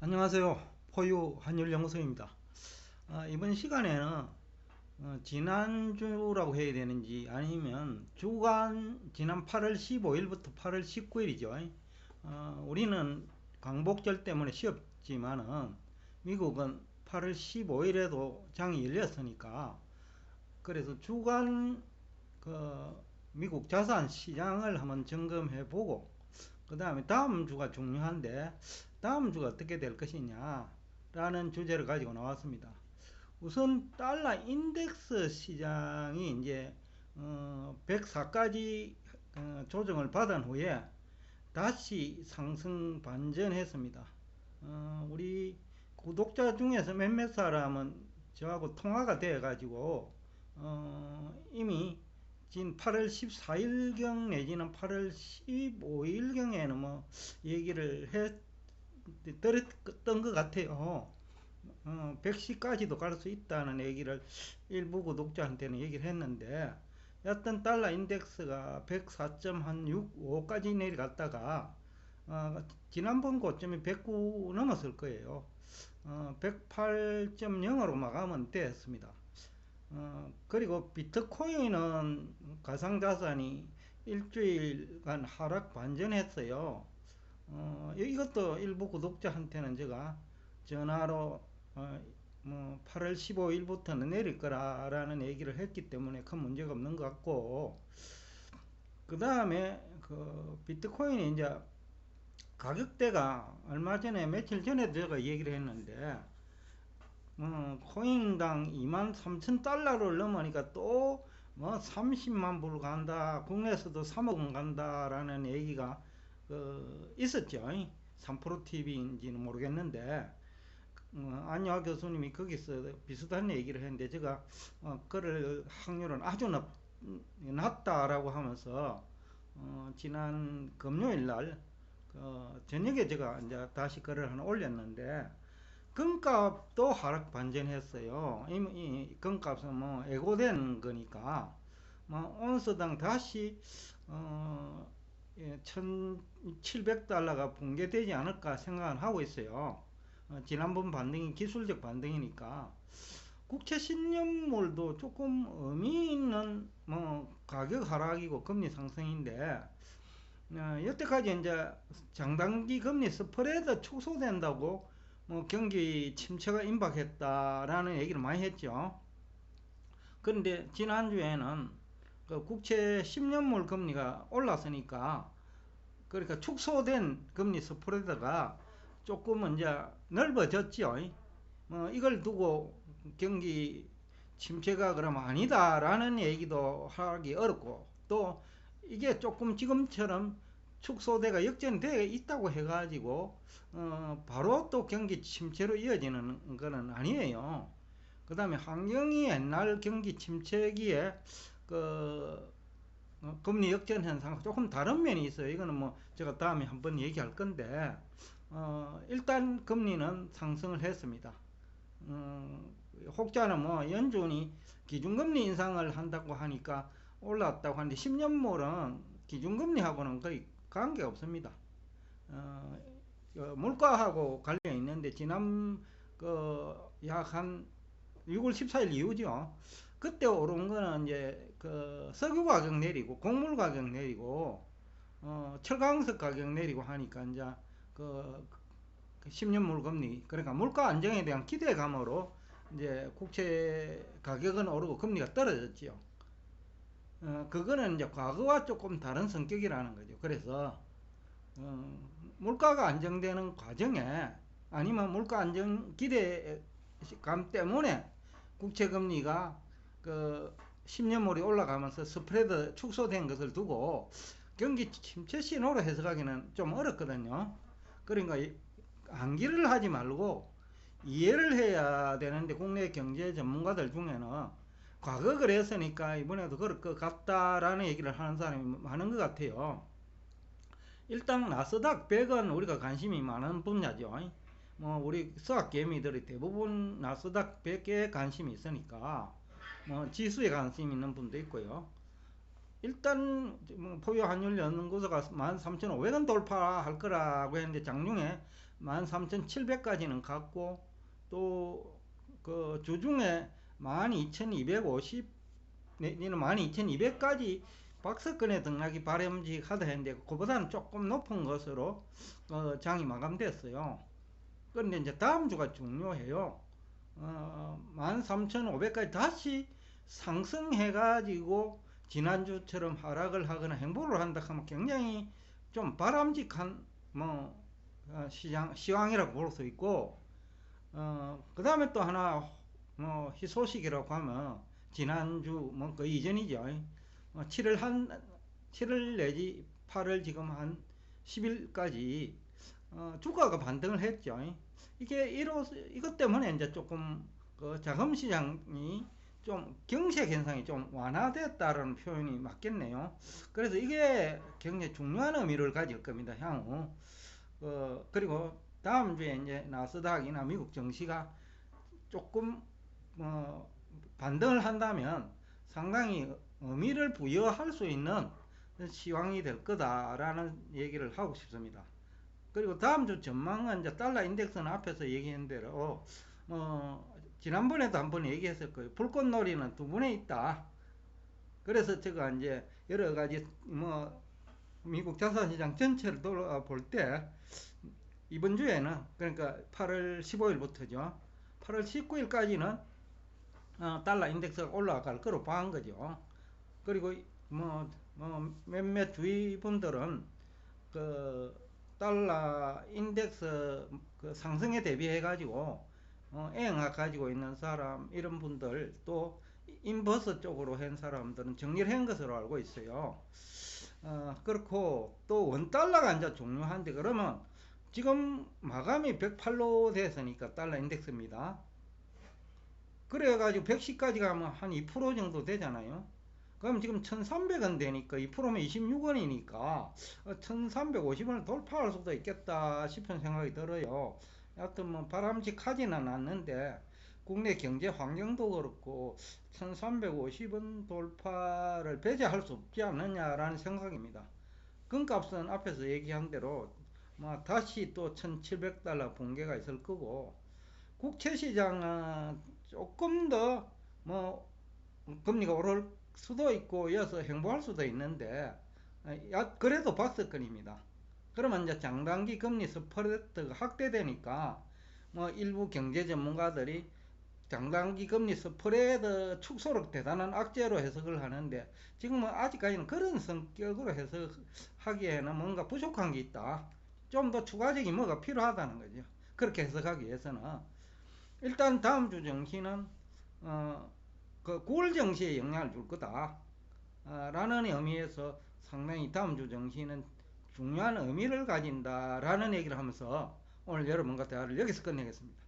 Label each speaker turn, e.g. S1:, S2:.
S1: 안녕하세요. 포유 환율연구소입니다. 이번 시간에는 지난주라고 해야 되는지 아니면 주간 지난 8월 15일부터 8월 19일이죠. 우리는 광복절 때문에 쉬었지만은 미국은 8월 15일에도 장이 열렸으니까 그래서 주간 그 미국 자산 시장을 한번 점검해 보고 그 다음에 다음 주가 중요한데 다음 주가 어떻게 될 것이냐 라는 주제를 가지고 나왔습니다. 우선 달러 인덱스 시장이 이제 104까지 조정을 받은 후에 다시 상승 반전했습니다. 우리 구독자 중에서 몇몇 사람은 저하고 통화가 돼 가지고 이미 지금 8월 14일경 내지는 8월 15일경에는 뭐 얘기를 들었던 것 같아요. 110까지도 갈 수 있다는 얘기를 일부 구독자한테는 얘기를 했는데, 여튼 달러 인덱스가 104.65까지 내려갔다가 지난번 고점이 109 넘었을 거예요. 108.0으로 마감은 됐습니다. 그리고 비트코인은 가상자산이 일주일간 하락 반전했어요. 이것도 일부 구독자한테는 제가 전화로 뭐 8월 15일부터는 내릴 거라는 얘기를 했기 때문에 큰 문제가 없는 것 같고, 그 다음에 그 비트코인이 이제 가격대가 얼마 전에 며칠 전에 제가 얘기를 했는데 코인당 23,000달러를 넘으니까 또 뭐 30만 불 간다, 국내에서도 3억 원 간다라는 얘기가 있었죠. 3프로TV인지는 모르겠는데 안효아 교수님이 거기서 비슷한 얘기를 했는데 제가 그럴 확률은 아주 낮다라고 하면서 지난 금요일 날 저녁에 제가 이제 다시 글을 하나 올렸는데, 금값도 하락 반전했어요. 이 금값은 뭐 애고된 거니까 뭐 온스당 다시 1700달러가 붕괴되지 않을까 생각을 하고 있어요. 지난번 반등이 기술적 반등이니까. 국채 신용물도 조금 의미 있는 뭐 가격 하락이고 금리 상승인데, 여태까지 이제 장단기 금리 스프레드 축소된다고 뭐 경기 침체가 임박했다라는 얘기를 많이 했죠. 그런데 지난주에는 그 국채 10년물 금리가 올랐으니까, 그러니까 축소된 금리 스프레드가 조금 이제 넓어졌죠. 이걸 두고 경기 침체가 그러면 아니다라는 얘기도 하기 어렵고, 또 이게 조금 지금처럼 축소대가 역전되어 있다고 해가지고 바로 또 경기 침체로 이어지는 거는 아니에요. 그 다음에 환경이 옛날 경기 침체기에 그 금리 역전 현상 조금 다른 면이 있어요. 이거는 뭐 제가 다음에 한번 얘기할 건데, 일단 금리는 상승을 했습니다. 혹자는 뭐 연준이 기준금리 인상을 한다고 하니까 올랐다고 하는데 10년물은 기준금리하고는 거의 관계가 없습니다. 물가하고 관련이 있는데 지난 약 한 6월 14일 이후죠. 그때 오른 거는 이제 석유 가격 내리고 곡물 가격 내리고 철강석 가격 내리고 하니까 이제 그 10년물 금리, 그러니까 물가 안정에 대한 기대감으로 이제 국채 가격은 오르고 금리가 떨어졌지요. 그거는 이제 과거와 조금 다른 성격이라는 거죠. 그래서 물가가 안정되는 과정에, 아니면 물가 안정 기대감 때문에 국채 금리가 10년물이 올라가면서 스프레드 축소된 것을 두고 경기 침체 신호로 해석하기는 좀 어렵거든요. 그러니까 암기를 하지 말고 이해를 해야 되는데, 국내 경제 전문가들 중에는 과거 그랬으니까 이번에도 그럴 것 같다라는 얘기를 하는 사람이 많은 것 같아요. 일단 나스닥 100은 우리가 관심이 많은 분야죠. 뭐 우리 수학 개미들이 대부분 나스닥 100개에 관심이 있으니까 뭐 지수에 관심 있는 분도 있고요. 일단 뭐 포유 환율 연구소가 13,500원 돌파할 거라고 했는데, 장중에 13,700까지는 갔고, 또 그 주중에 12,250 내지는 12,200까지 박스권에 등락이 바람직하다 했는데, 그보다는 조금 높은 것으로 장이 마감됐어요. 그런데 이제 다음 주가 중요해요. 13,500까지 다시 상승해가지고 지난주처럼 하락을 하거나 행보를 한다 하면 굉장히 좀 바람직한 시황이라고 볼 수 있고, 그 다음에 또 하나 희소식이라고 하면 지난주 그 이전이죠. 7월 내지 8월 지금 한 10일까지 주가가 반등을 했죠. 이것 때문에 이제 조금 그 자금 시장이 좀 경색 현상이 좀 완화됐다는 표현이 맞겠네요. 그래서 이게 굉장히 중요한 의미를 가질 겁니다, 향후. 그리고 다음 주에 이제 나스닥이나 미국 증시가 조금 반등을 한다면 상당히 의미를 부여할 수 있는 시황이 될 거다라는 얘기를 하고 싶습니다. 그리고 다음 주 전망은 이제 달러 인덱스는 앞에서 얘기한 대로 지난번에도 한번 얘기했을 거예요. 불꽃놀이는 두 분에 있다. 그래서 제가 이제 여러 가지 미국 자산시장 전체를 돌아볼 때 이번 주에는, 그러니까 8월 15일부터죠. 8월 19일까지는 달러 인덱스가 올라갈 거로 봐한 거죠. 그리고 몇몇 주위 분들은 그 달러 인덱스 그 상승에 대비해 가지고 애응학 가지고 있는 사람, 이런 분들, 또 인버스 쪽으로 한 사람들은 정리를 한 것으로 알고 있어요. 그렇고 또 원달러가 이제 중요한데, 그러면 지금 마감이 108로 됐으니까 달러 인덱스입니다. 그래가지고 110까지 가면 한 2% 정도 되잖아요. 그럼 지금 1300원 되니까 2%면 26원이니까 1350원을 돌파할 수도 있겠다 싶은 생각이 들어요. 하여튼 바람직하지는 않는데 국내 경제 환경도 그렇고 1350원 돌파를 배제할 수 없지 않느냐라는 생각입니다. 금값은 앞에서 얘기한 대로 다시 또 1700달러 붕괴가 있을 거고, 국채 시장은 조금 더 금리가 오를 수도 있고 이어서 행보할 수도 있는데, 그래도 박스권입니다. 그러면 이제 장단기 금리 스프레드가 확대되니까 일부 경제 전문가들이 장단기 금리 스프레드 축소를 대단한 악재로 해석을 하는데, 지금은 아직까지는 그런 성격으로 해석하기에는 뭔가 부족한 게 있다. 좀 더 추가적인 뭐가 필요하다는 거죠. 그렇게 해석하기 위해서는 일단 다음 주 증시는 그 9월 증시에 영향을 줄 거다 라는 의미에서 상당히 다음 주 증시는 중요한 의미를 가진다 라는 얘기를 하면서 오늘 여러분과 대화를 여기서 끝내겠습니다.